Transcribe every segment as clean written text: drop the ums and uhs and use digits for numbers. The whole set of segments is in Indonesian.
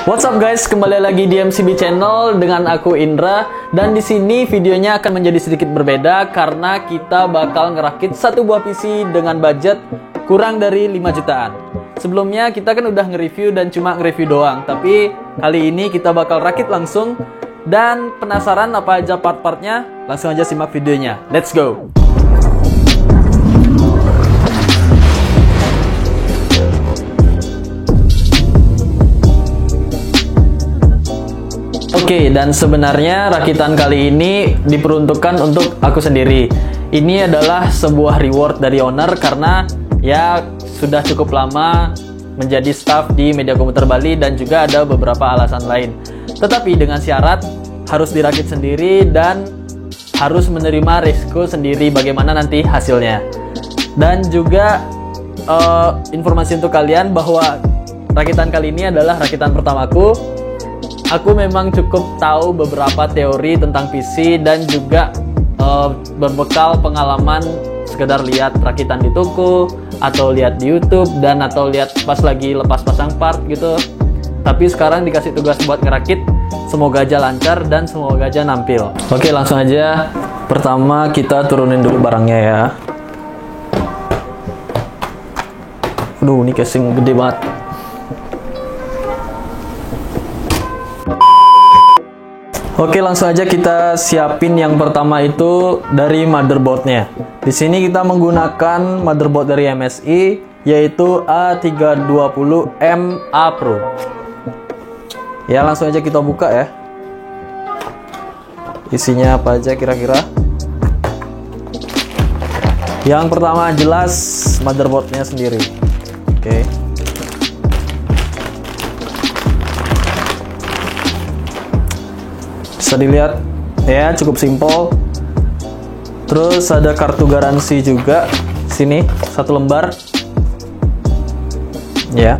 What's up guys, kembali lagi di MCB Channel dengan aku Indra, dan di sini videonya akan menjadi sedikit berbeda karena kita bakal ngerakit satu buah PC dengan budget kurang dari 5 jutaan. Sebelumnya kita kan udah nge-review dan cuma nge-review doang, tapi kali ini kita bakal rakit langsung. Dan penasaran apa aja part-partnya? Langsung aja simak videonya. Let's go! Oke, dan sebenarnya rakitan kali ini diperuntukkan untuk aku sendiri. Ini adalah sebuah reward dari owner karena ya sudah cukup lama menjadi staff di Media Komputer Bali dan juga ada beberapa alasan lain. Tetapi dengan syarat harus dirakit sendiri dan harus menerima risiko sendiri bagaimana nanti hasilnya. Dan juga informasi untuk kalian bahwa rakitan kali ini adalah rakitan pertamaku. Aku memang cukup tahu beberapa teori tentang PC dan juga berbekal pengalaman sekedar lihat rakitan di toko atau lihat di YouTube dan atau lihat pas lagi lepas pasang part gitu. Tapi sekarang dikasih tugas buat ngerakit, semoga aja lancar dan semoga aja nampil. Oke, langsung aja. Pertama kita turunin dulu barangnya ya. Aduh, ini casing gede banget. Oke, langsung aja kita siapin yang pertama itu dari motherboardnya. Di sini kita menggunakan motherboard dari MSI yaitu A320MA Pro. Ya, langsung aja kita buka ya. Isinya apa aja kira-kira? Yang pertama jelas motherboardnya sendiri. Oke. Bisa dilihat ya, cukup simpel. Terus ada kartu garansi juga sini, satu lembar ya,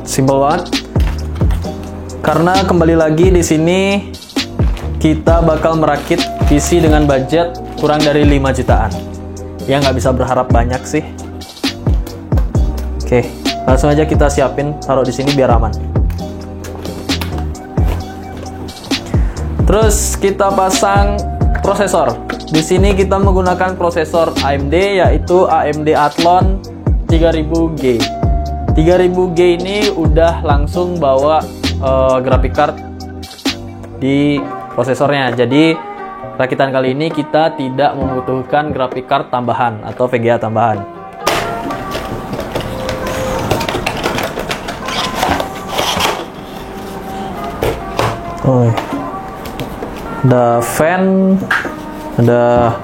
simpel banget. Karena kembali lagi di sini kita bakal merakit PC dengan budget kurang dari 5 jutaan ya, nggak bisa berharap banyak sih. Oke, langsung aja kita siapin, taruh di sini biar aman. Terus kita pasang prosesor. Di sini kita menggunakan prosesor AMD yaitu AMD Athlon 3000G. 3000G ini udah langsung bawa graphic card di prosesornya. Jadi rakitan kali ini kita tidak membutuhkan graphic card tambahan atau VGA tambahan. Oh. Ada fan, ada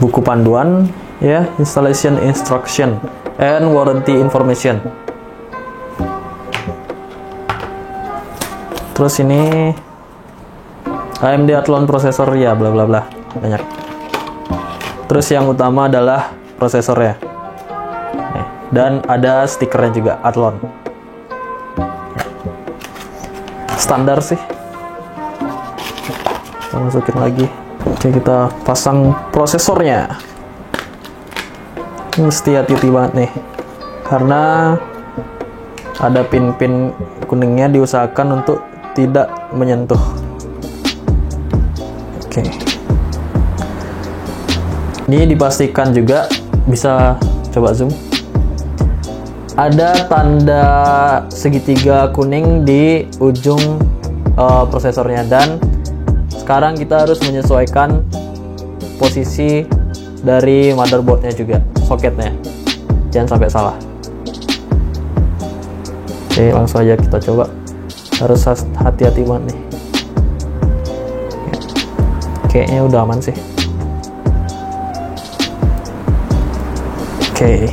buku panduan ya, installation instruction and warranty information. Terus ini AMD Athlon prosesor ya, bla bla bla, banyak. Terus yang utama adalah prosesornya. Dan ada stikernya juga Athlon. Standar sih. Kita masukin lagi. Oke, kita pasang prosesornya. Mesti hati-hati banget nih, karena ada pin-pin kuningnya, diusahakan untuk tidak menyentuh. Oke, ini dipastikan juga, bisa coba zoom, ada tanda segitiga kuning di ujung prosesornya. Dan sekarang kita harus menyesuaikan posisi dari motherboardnya juga, soketnya, jangan sampai salah. Oke, langsung aja kita coba. Harus hati-hati banget nih. Kayaknya udah aman sih. Oke,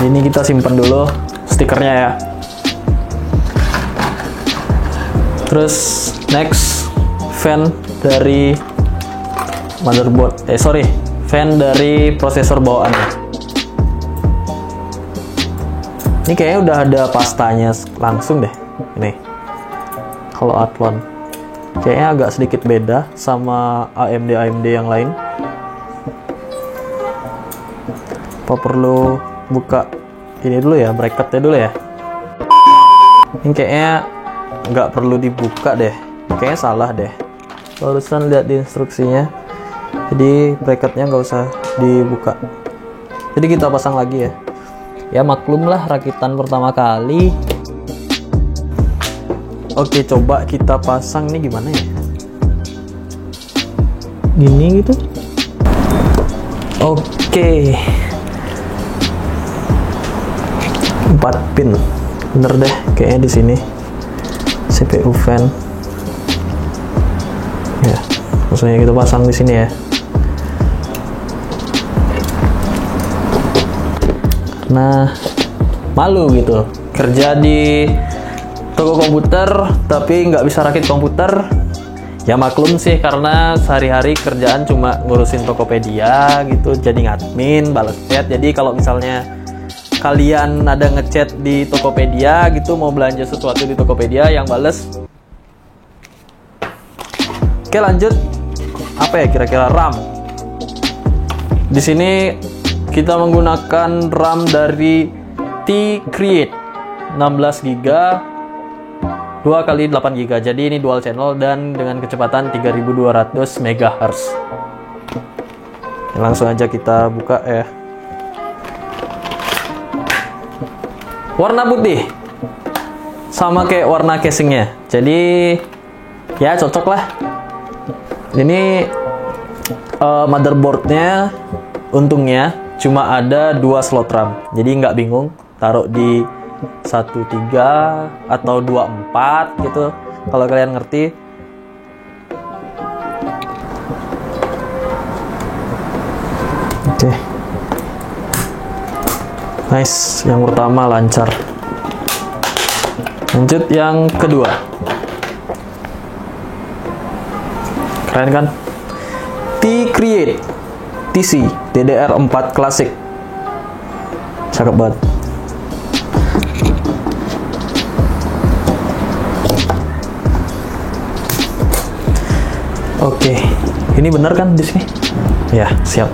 ini kita simpan dulu stikernya ya. Terus next, fan dari motherboard, fan dari prosesor bawaannya. Ini kayaknya udah ada pastanya langsung deh. Ini kalau Athlon kayaknya agak sedikit beda sama AMD yang lain. Apa perlu buka ini dulu ya, bracketnya dulu ya? Ini kayaknya nggak perlu dibuka deh, kayaknya salah deh. Barusan lihat di instruksinya, jadi bracketnya nggak usah dibuka. Jadi kita pasang lagi ya. Ya maklum lah, rakitan pertama kali. Oke, coba kita pasang nih, gimana ya? Gini gitu. Oke. 4 pin. Bener deh kayaknya di sini. CPU fan. Ya, maksudnya kita pasang di sini ya. Nah, malu gitu kerja di toko komputer tapi nggak bisa rakit komputer. Ya maklum sih, karena sehari-hari kerjaan cuma ngurusin Tokopedia gitu, jadi ngadmin, balas chat. Jadi kalau misalnya kalian ada ngechat di Tokopedia gitu, mau belanja sesuatu di Tokopedia, yang bales. Oke, lanjut. Apa ya kira-kira? RAM. Di sini kita menggunakan RAM dari T-Create 16 GB 2x8 GB. Jadi ini dual channel dan dengan kecepatan 3200 MHz. Langsung aja kita buka ya. Warna putih. Sama kayak warna casingnya. Jadi ya cocok lah. Ini motherboardnya untungnya cuma ada 2 slot RAM, jadi nggak bingung taruh di 13 atau 24 gitu kalau kalian ngerti. Oke. Nice, yang pertama lancar. Lanjut yang kedua. Keren kan? T-Create TC DDR4 Classic. Cakep banget. Oke, ini bener kan di sini? Ya, siap.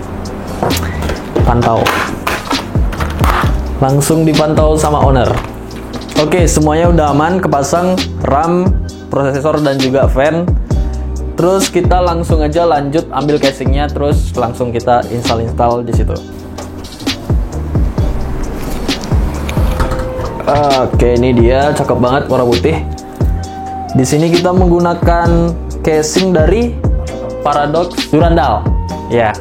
Pantau. Langsung dipantau sama owner. Oke, semuanya udah aman, kepasang RAM, prosesor dan juga fan. Terus kita langsung aja lanjut ambil casingnya, terus langsung kita install di situ. Oke, ini dia, cakep banget warna putih. Di sini kita menggunakan casing dari Paradox Durandal. Ya,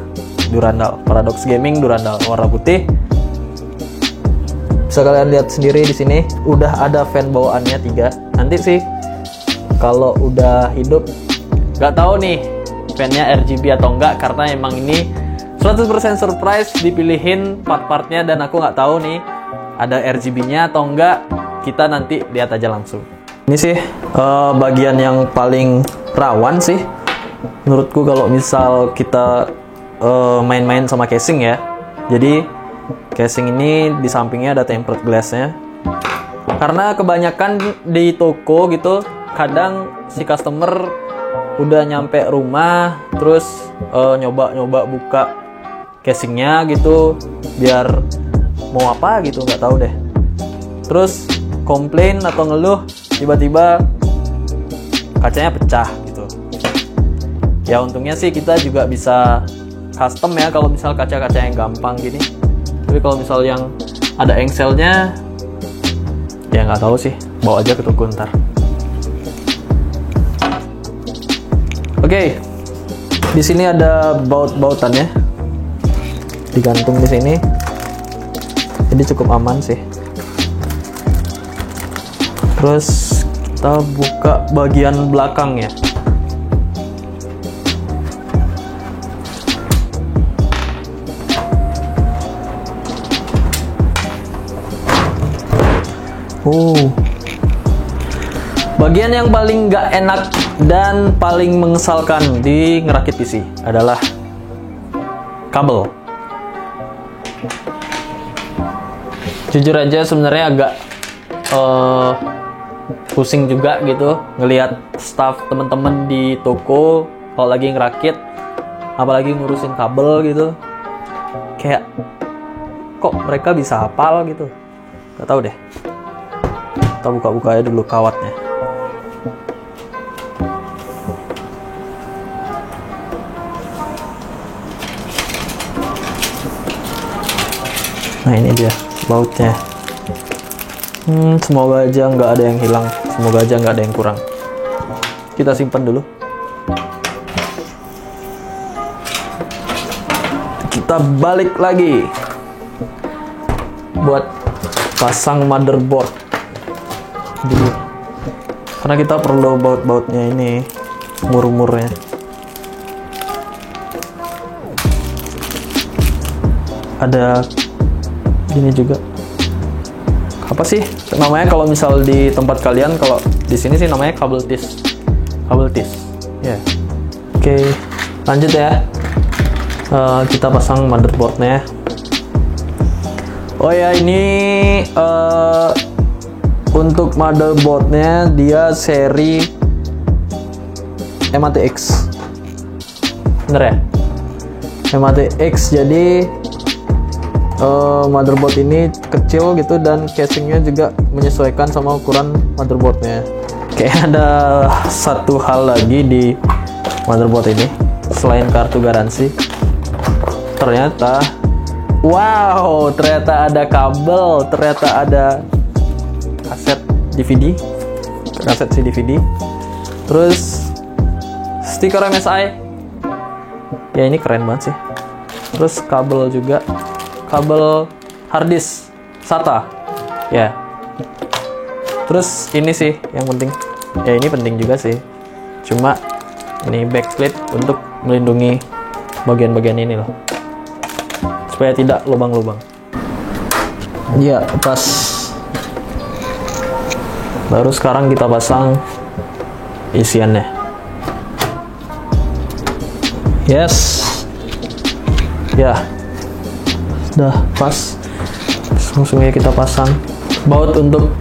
Durandal, Paradox Gaming Durandal warna putih. Bisa kalian lihat sendiri di sini udah ada fan bawaannya 3. Nanti sih kalau udah hidup nggak tahu nih fan-nya RGB atau enggak, karena emang ini 100% surprise dipilihin part-partnya dan aku nggak tahu nih ada RGB-nya atau enggak. Kita nanti lihat aja langsung. Ini sih bagian yang paling rawan sih menurutku kalau misal kita main-main sama casing ya. Jadi casing ini di sampingnya ada tempered glass-nya. Karena kebanyakan di toko gitu, kadang si customer udah nyampe rumah terus nyoba buka casingnya gitu biar mau apa gitu, nggak tahu deh. Terus komplain atau ngeluh tiba-tiba kacanya pecah gitu. Ya untungnya sih kita juga bisa custom ya kalau misal kaca-kaca yang gampang gini. Tapi kalau misal yang ada engselnya ya nggak tahu sih, bawa aja ke toko ntar. Oke, di sini ada baut-bautannya, digantung di sini, jadi cukup aman sih. Terus kita buka bagian belakangnya. Bagian yang paling nggak enak dan paling mengesalkan di ngerakit PC adalah kabel. Jujur aja sebenarnya agak pusing juga gitu ngelihat staff temen-temen di toko kalau lagi ngerakit, apalagi ngurusin kabel gitu. Kayak kok mereka bisa hafal gitu, nggak tahu deh. Kita buka-buka aja dulu kawatnya. Nah ini dia bautnya. Semoga aja nggak ada yang hilang, semoga aja nggak ada yang kurang. Kita simpan dulu. Kita balik lagi buat pasang motherboard dulu, karena kita perlu baut-bautnya ini, mur-murnya. Ada ini juga, apa sih namanya kalau misal di tempat kalian? Kalau di sini sih namanya kabel tis ya. Oke, lanjut ya. Kita pasang motherboardnya. Oh ya, ini untuk motherboardnya dia seri MATX, bener ya? MATX, jadi motherboard ini kecil gitu dan casingnya juga menyesuaikan sama ukuran motherboardnya. Kayak ada satu hal lagi di motherboard ini selain kartu garansi. Ternyata, wow, ternyata ada kabel, ternyata ada kaset DVD, terus stiker MSI. Ya ini keren banget sih. Terus kabel juga, kabel harddisk SATA ya. Terus ini sih yang penting, ya ini penting juga sih, cuma ini backplate untuk melindungi bagian-bagian ini loh, supaya tidak lubang-lubang. Ya pas. Baru sekarang kita pasang isiannya. Yes ya, sudah pas. Langsung aja kita pasang baut untuk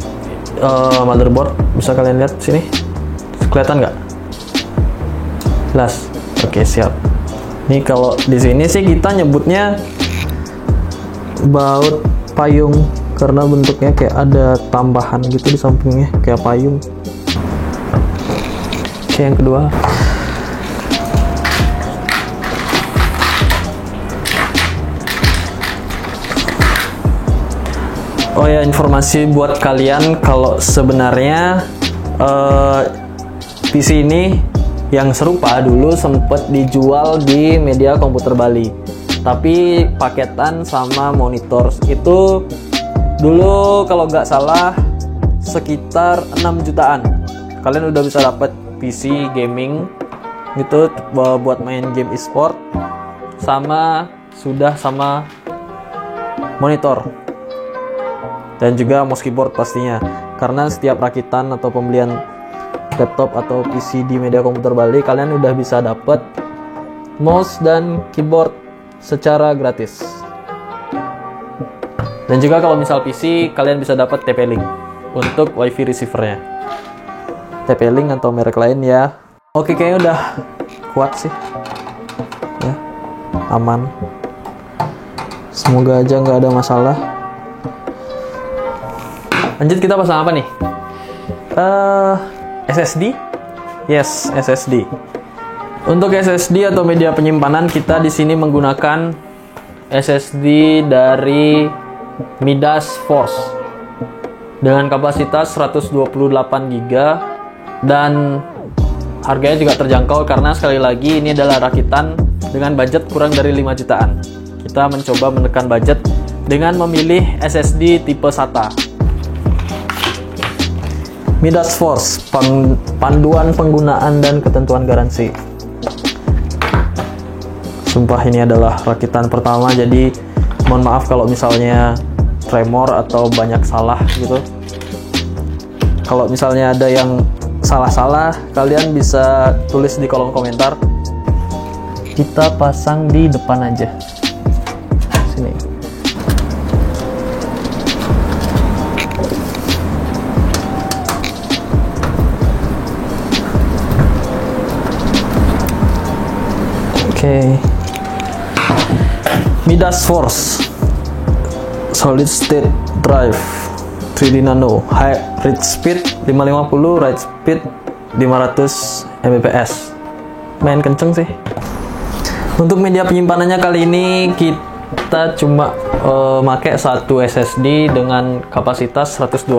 motherboard. Bisa kalian lihat sini, kelihatan nggak? Jelas. Oke, siap. Ini kalau di sini sih kita nyebutnya baut payung karena bentuknya kayak ada tambahan gitu di sampingnya kayak payung. Oke, yang kedua. Oh ya, informasi buat kalian kalau sebenarnya PC ini yang serupa dulu sempat dijual di Media Komputer Bali, tapi paketan sama monitor itu dulu kalau nggak salah sekitar 6 jutaan. Kalian udah bisa dapat PC gaming gitu buat main game e-sport, sama monitor dan juga mouse keyboard pastinya, karena setiap rakitan atau pembelian laptop atau PC di Media Komputer Bali kalian udah bisa dapat mouse dan keyboard secara gratis. Dan juga kalau misal PC kalian bisa dapat TP-Link untuk WiFi receivernya, TP-Link atau merek lain ya. Oke, kayaknya udah kuat sih ya, aman, semoga aja nggak ada masalah. Lanjut, kita pasang apa nih? SSD? Yes, SSD. Untuk SSD atau media penyimpanan, kita di sini menggunakan SSD dari Midas Force dengan kapasitas 128 GB dan harganya juga terjangkau karena sekali lagi ini adalah rakitan dengan budget kurang dari 5 jutaan. Kita mencoba menekan budget dengan memilih SSD tipe SATA. Midas Force, panduan penggunaan dan ketentuan garansi. Sumpah ini adalah rakitan pertama, jadi mohon maaf kalau misalnya tremor atau banyak salah gitu. Kalau misalnya ada yang salah-salah, kalian bisa tulis di kolom komentar. Kita pasang di depan aja. Sini. Oke. Midas Force Solid State Drive. 3D Nano, high read speed 550, write speed 500 Mbps. Main kenceng sih. Untuk media penyimpanannya kali ini kita cuma pakai satu SSD dengan kapasitas 128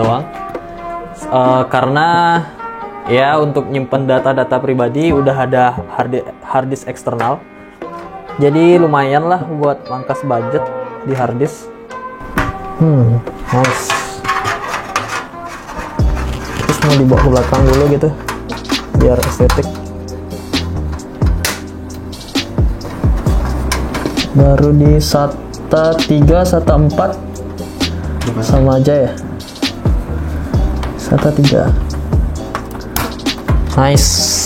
doang. Karena ya untuk nyimpen data-data pribadi udah ada hard disk eksternal. Jadi lumayan lah buat mangkas budget di hard disk. Nice. Terus mau dibawa ke belakang dulu gitu biar estetik. Baru di SATA 3, SATA 4 sama aja ya. SATA 3. Nice.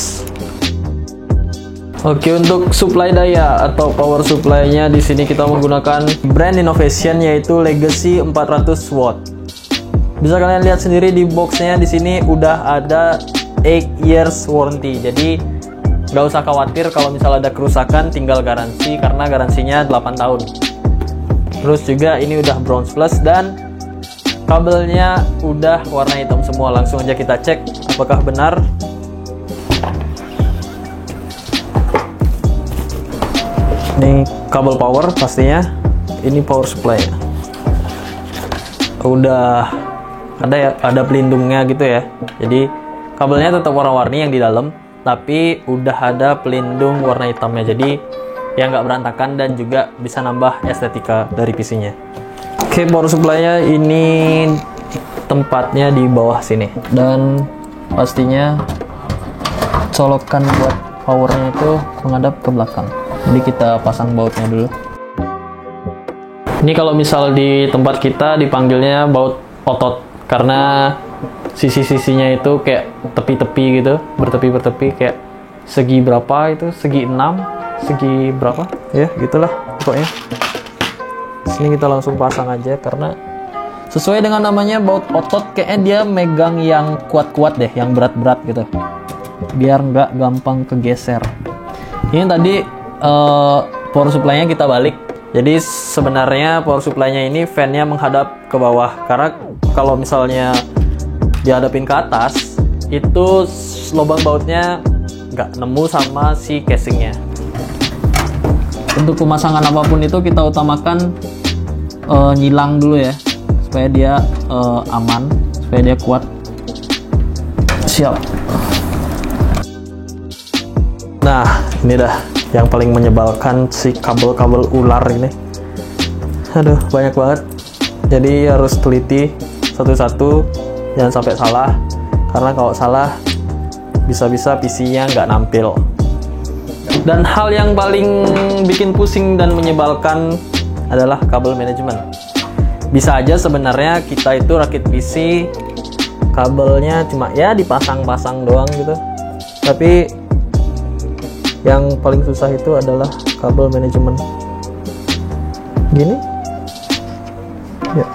Oke, untuk supply daya atau power supply-nya di sini kita menggunakan brand innovation yaitu Legacy 400 watt. Bisa kalian lihat sendiri di box-nya di sini udah ada 8 years warranty. Jadi nggak usah khawatir kalau misalnya ada kerusakan, tinggal garansi karena garansinya 8 tahun. Terus juga ini udah bronze plus dan kabelnya udah warna hitam semua. Langsung aja kita cek apakah benar. Ini kabel power pastinya, ini power supply. Udah ada ya, ada pelindungnya gitu ya. Jadi kabelnya tetap warna-warni yang di dalam, tapi udah ada pelindung warna hitamnya. Jadi ya nggak berantakan dan juga bisa nambah estetika dari PC-nya. Oke, power supply-nya ini tempatnya di bawah sini dan pastinya colokan buat powernya itu menghadap ke belakang. Jadi kita pasang bautnya dulu. Ini kalau misal di tempat kita dipanggilnya baut otot karena sisi-sisinya itu kayak tepi-tepi gitu, bertepi-bertepi kayak segi berapa itu, segi 6, segi berapa ya gitulah pokoknya. Sini kita langsung pasang aja karena sesuai dengan namanya baut otot, kayaknya dia megang yang kuat-kuat deh, yang berat-berat gitu biar nggak gampang kegeser. Ini tadi power supply-nya kita balik. Jadi sebenarnya power supply-nya ini fan-nya menghadap ke bawah karena kalau misalnya dihadapin ke atas itu lubang bautnya nggak nemu sama si casingnya. Untuk pemasangan apapun itu kita utamakan nyilang dulu ya supaya dia aman, supaya dia kuat. Siap. Nah ini dah yang paling menyebalkan, si kabel-kabel ular ini. Aduh banyak banget, jadi harus teliti satu-satu, jangan sampai salah karena kalau salah bisa-bisa PC-nya nggak nampil. Dan hal yang paling bikin pusing dan menyebalkan adalah kabel manajemen. Bisa aja sebenarnya kita itu rakit PC kabelnya cuma ya dipasang-pasang doang gitu, tapi yang paling susah itu adalah kabel manajemen. Gini ya.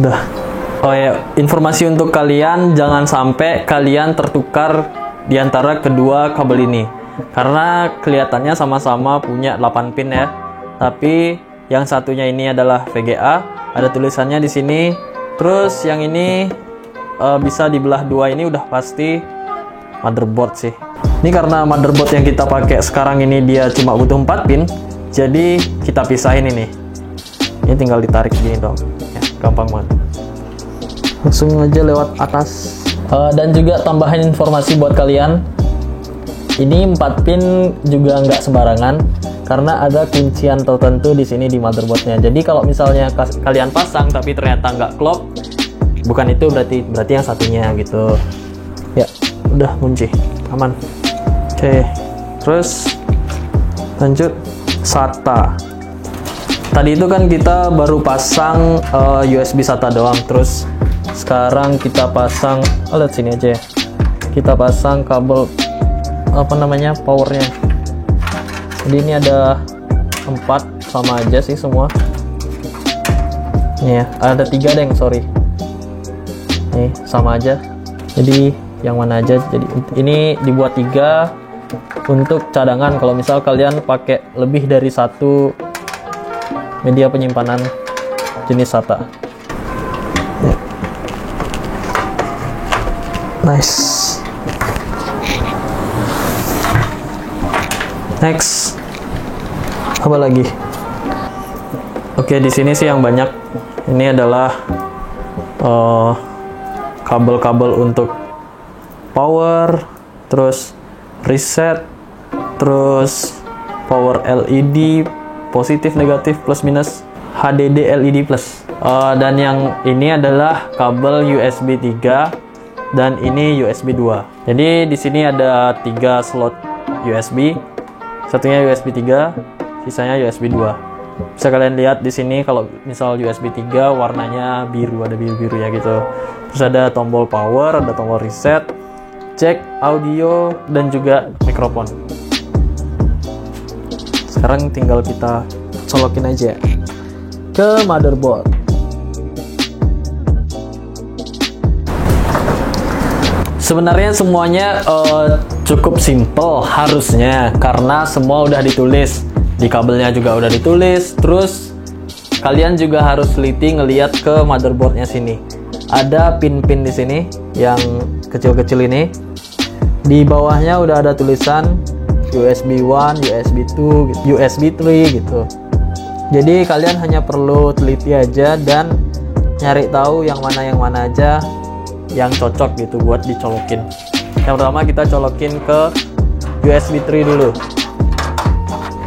Udah. Oh ya, informasi untuk kalian, jangan sampai kalian tertukar di antara kedua kabel ini. Karena kelihatannya sama-sama punya 8 pin ya. Tapi yang satunya ini adalah VGA, ada tulisannya di sini. Terus yang ini bisa dibelah dua, ini udah pasti motherboard sih. Ini karena motherboard yang kita pakai sekarang ini dia cuma butuh 4 pin, jadi kita pisahin ini. Ini tinggal ditarik gini dong. Ya, gampang banget. Langsung aja lewat atas. Dan juga tambahan informasi buat kalian. Ini 4 pin juga nggak sembarangan karena ada kuncian tertentu di sini di motherboardnya. Jadi kalau misalnya kalian pasang tapi ternyata nggak klop, bukan itu berarti yang satunya gitu. Ya, udah kunci, aman. Oke, terus lanjut SATA. Tadi itu kan kita baru pasang USB SATA doang, terus sekarang kita pasang, lihat sini aja ya. Kita pasang kabel powernya. Jadi ini ada 4, sama aja sih semua. Nih ya, ada 3 deng, sorry. Nih sama aja. Jadi yang mana aja? Jadi ini dibuat 3, untuk cadangan kalau misal kalian pakai lebih dari satu media penyimpanan jenis SATA. Nice. Next, apa lagi? Oke, di sini sih yang banyak ini adalah kabel-kabel untuk power, terus reset, terus power LED, positif, negatif, plus minus, HDD LED plus. Dan yang ini adalah kabel USB 3 dan ini USB 2. Jadi di sini ada 3 slot USB. Satunya USB 3, sisanya USB 2. Bisa kalian lihat di sini kalau misal USB 3 warnanya biru, ada biru-biru ya gitu. Terus ada tombol power, ada tombol reset, jack audio, dan juga mikrofon. Sekarang tinggal kita colokin aja ke motherboard. Sebenarnya semuanya cukup simple harusnya, karena semua udah ditulis di kabelnya, juga udah ditulis. Terus kalian juga harus teliti ngelihat ke motherboardnya sini. Ada pin-pin di sini yang kecil-kecil ini. Di bawahnya udah ada tulisan USB 1, USB 2, USB 3 gitu. Jadi kalian hanya perlu teliti aja dan nyari tahu yang mana aja yang cocok gitu buat dicolokin. Yang pertama kita colokin ke USB 3 dulu.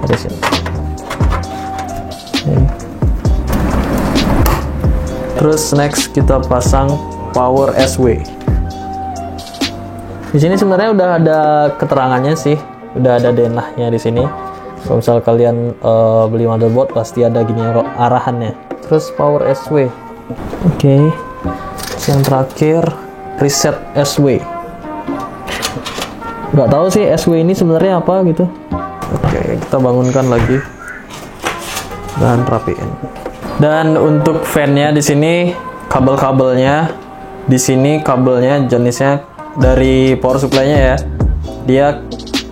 Ada sini. Terus next kita pasang power SW. Di sini sebenarnya udah ada keterangannya sih, udah ada denahnya di sini. Kalau misal kalian beli motherboard pasti ada gini arahannya. Terus power SW. Oke. Yang terakhir reset SW. Nggak tahu sih SW ini sebenarnya apa gitu. Oke, kita bangunkan lagi dan rapiin. Dan untuk fan-nya di sini kabel-kabelnya di sini kabelnya jenisnya dari power supply-nya ya. Dia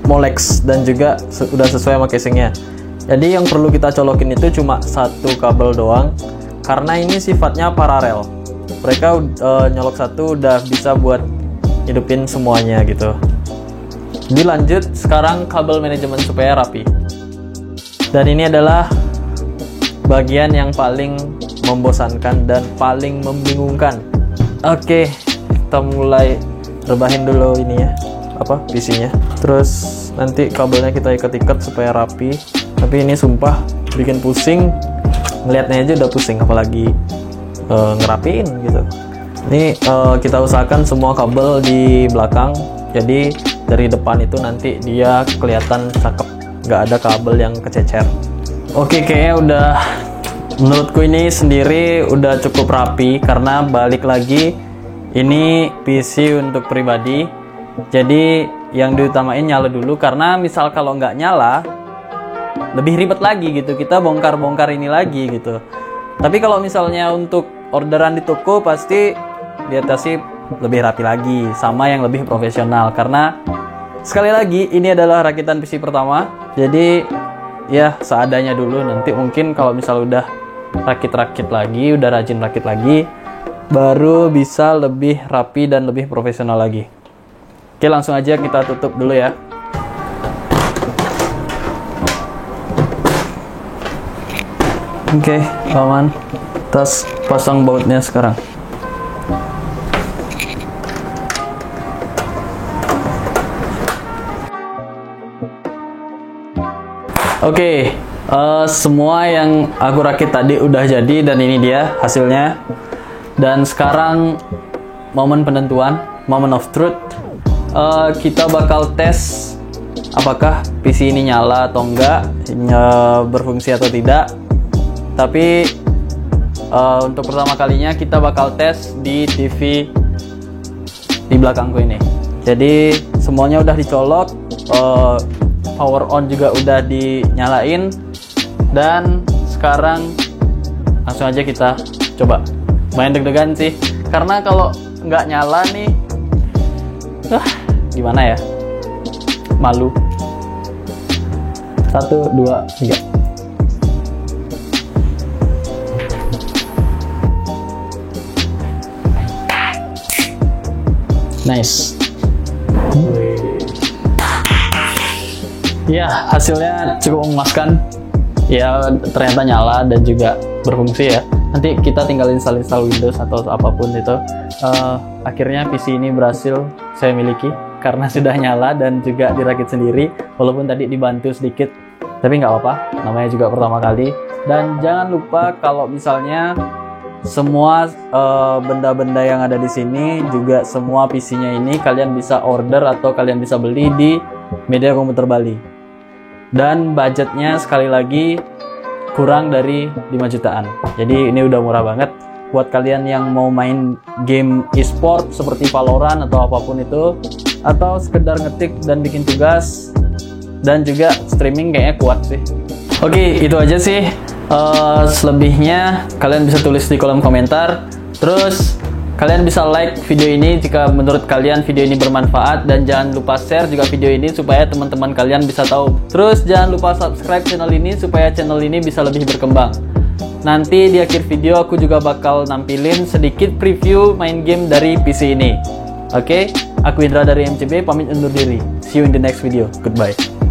Molex dan juga sudah sesuai sama casingnya. Jadi yang perlu kita colokin itu cuma satu kabel doang karena ini sifatnya paralel. Mereka nyolok satu udah bisa buat hidupin semuanya gitu. Dilanjut sekarang kabel manajemen supaya rapi. Dan ini adalah bagian yang paling membosankan dan paling membingungkan. Oke, kita mulai rebahin dulu ini ya, PC-nya. Terus nanti kabelnya kita ikat-ikat supaya rapi. Tapi ini sumpah bikin pusing. Ngeliatnya aja udah pusing, apalagi ngerapiin gitu. Ini kita usahakan semua kabel di belakang, jadi dari depan itu nanti dia kelihatan cakep, nggak ada kabel yang kececer. Oke, kayaknya udah, menurutku ini sendiri udah cukup rapi karena balik lagi ini PC untuk pribadi, jadi yang diutamain nyala dulu, karena misal kalau nggak nyala lebih ribet lagi gitu, kita bongkar-bongkar ini lagi gitu. Tapi kalau misalnya untuk orderan di toko pasti di atas sih lebih rapi lagi, sama yang lebih profesional, karena sekali lagi ini adalah rakitan PC pertama, jadi ya seadanya dulu. Nanti mungkin kalau misal udah rakit-rakit lagi, udah rajin rakit lagi, baru bisa lebih rapi dan lebih profesional lagi. Oke, langsung aja kita tutup dulu ya. Oke, aman. Kita pasang bautnya sekarang. Oke, semua yang aku rakit tadi udah jadi dan ini dia hasilnya. Dan sekarang momen penentuan, moment of truth. Kita bakal tes apakah PC ini nyala atau enggak, berfungsi atau tidak. Tapi untuk pertama kalinya kita bakal tes di TV di belakangku ini. Jadi semuanya udah dicolok, power on juga udah dinyalain, dan sekarang langsung aja kita coba. Main deg-degan sih, karena kalau nggak nyala nih, gimana ya? malu. 1, 2, 3. Nice. Ya, hasilnya cukup memuaskan. Ya, ternyata nyala dan juga berfungsi ya. Nanti kita tinggal install Windows atau apapun itu. Akhirnya PC ini berhasil saya miliki karena sudah nyala dan juga dirakit sendiri. Walaupun tadi dibantu sedikit, tapi nggak apa-apa. Namanya juga pertama kali. Dan jangan lupa kalau misalnya semua benda-benda yang ada di sini, juga semua PC-nya ini kalian bisa order atau kalian bisa beli di Media Komputer Bali. Dan budgetnya sekali lagi kurang dari 5 jutaan. Jadi ini udah murah banget buat kalian yang mau main game e-sport seperti Valorant atau apapun itu, atau sekedar ngetik dan bikin tugas, dan juga streaming kayaknya kuat sih. Oke, itu aja sih. Selebihnya kalian bisa tulis di kolom komentar. Terus kalian bisa like video ini jika menurut kalian video ini bermanfaat, dan jangan lupa share juga video ini supaya teman-teman kalian bisa tahu. Terus jangan lupa subscribe channel ini supaya channel ini bisa lebih berkembang. Nanti di akhir video aku juga bakal nampilin sedikit preview main game dari PC ini. Oke, aku Indra dari MCB pamit undur diri. See you in the next video. Goodbye.